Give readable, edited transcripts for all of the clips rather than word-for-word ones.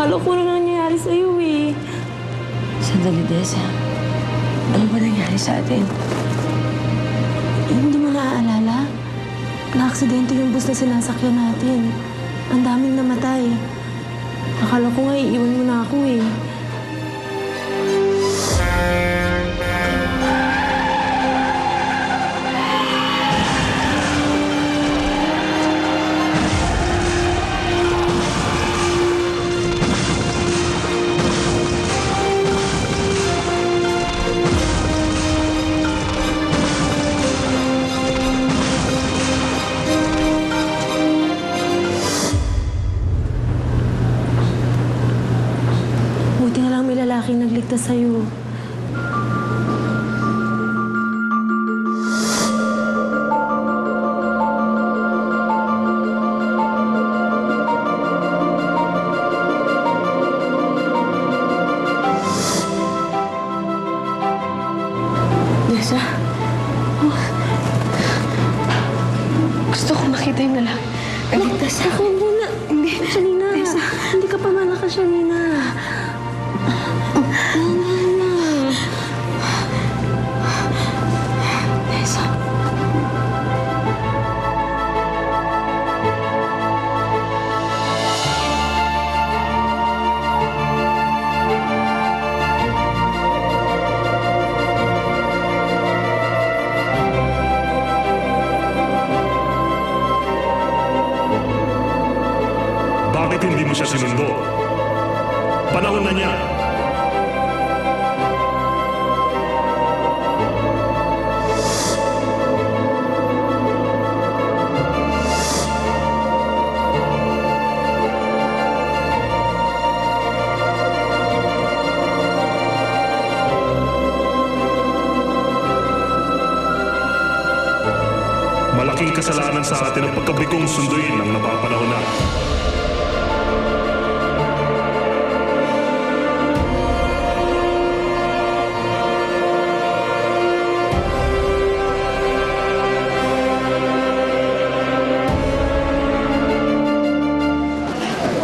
Akala ko na nangyayari sa'yo eh. Sandali, Desa. Ano ba nangyari sa atin? Hindi mo naaalala? Na-aksidente yung bus na sinasakyan natin. Ang daming namatay. Akala ko nga iiwan mo na ako eh. Buti na lang may lalaking nagligtas sa'yo. Desa. Oh. Gusto ko makita yung lalaki. Kaligtas Ako muna. Hindi. Shalina. Hindi ka pa malakas, Shalina. Desa. Bakit hindi mo siya sinundo? Panahon na niya. Malaking kasalanan sa atin ang pagkabigong sunduin ng napapanahon na.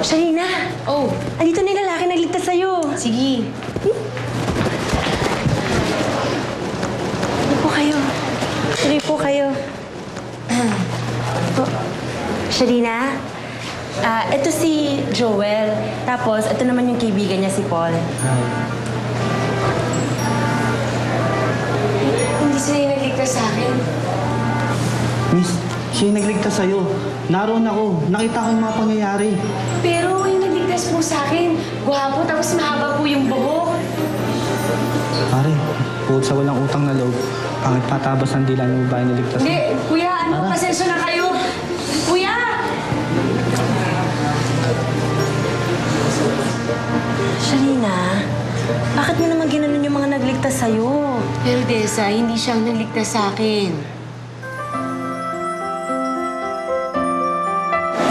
Shalina! Oh, Andito na yung lalaki nagligtas sa'yo. sige. Ano po kayo? Tuloy po kayo. Po. Shalina? Ito si Joel. Tapos, ito naman yung kaibigan niya, si Paul. Hindi sila yung nagligtas sa akin. Miss, siya yung nagligtas sa'yo. Naroon ako. Nakita ko yung mga pangyayari. Pero yung nagligtas po sa akin, gwapo tapos mahaba po yung buhok. Pare, bukod sa walang utang na loob, pangit patabas ng dila ng babae niligtas. Hindi, kuya, ano, pasensya na kayo. Kuya! Shalina, bakit mo naman ginanon yung mga nagligtas sa'yo? Pero Desa, hindi siya ang nagligtas sa akin.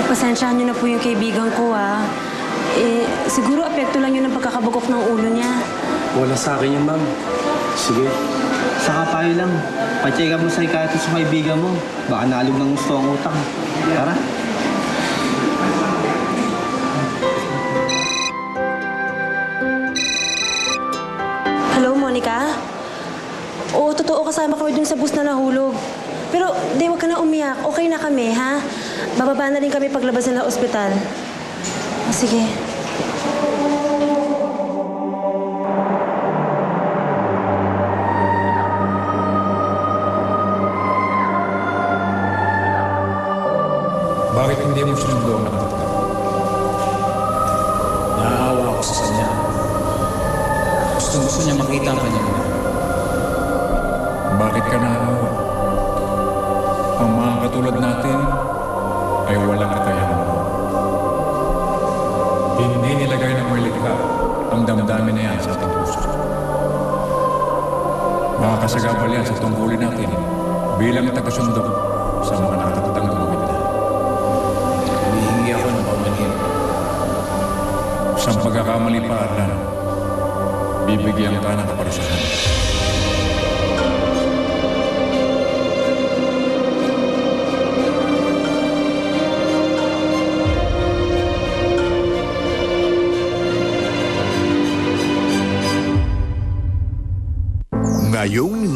Pasensyahan niyo na po yung kaibigan ko, ah. Siguro apekto lang yun ng pagkakabagok ng ulo niya. Wala sa akin yun, ma'am. Sige. Saka payo lang. Pa-check up mo sa psychiatrist sa kaibigan mo. Baka nalog ng gusto ang utang. Tara. Hello, Monica? Oo, totoo, kasama kami dun sa bus na nahulog. Pero, di, wag ka na umiyak. Okay na kami, ha? Bababa na rin kami paglabas nila ospital. Sige. Bakit hindi mo sinundo ang nakatagpo? Naaawa ako sa kanya. Gusto niya makita ang kanyang anak. Bakit ka naaawa? Ang mga katulad natin ay walang kakayahan. Hindi nilagay ng malikha ang damdamin na yan sa ating puso. Makakasagabal yan sa tungkulin natin bilang tagasundo sa mga nakatatang gawin na. Humihingi ako ng pamanin. Sa pagkakamali pa, Arlan, bibigyan ka ng kaparusahan. ngayong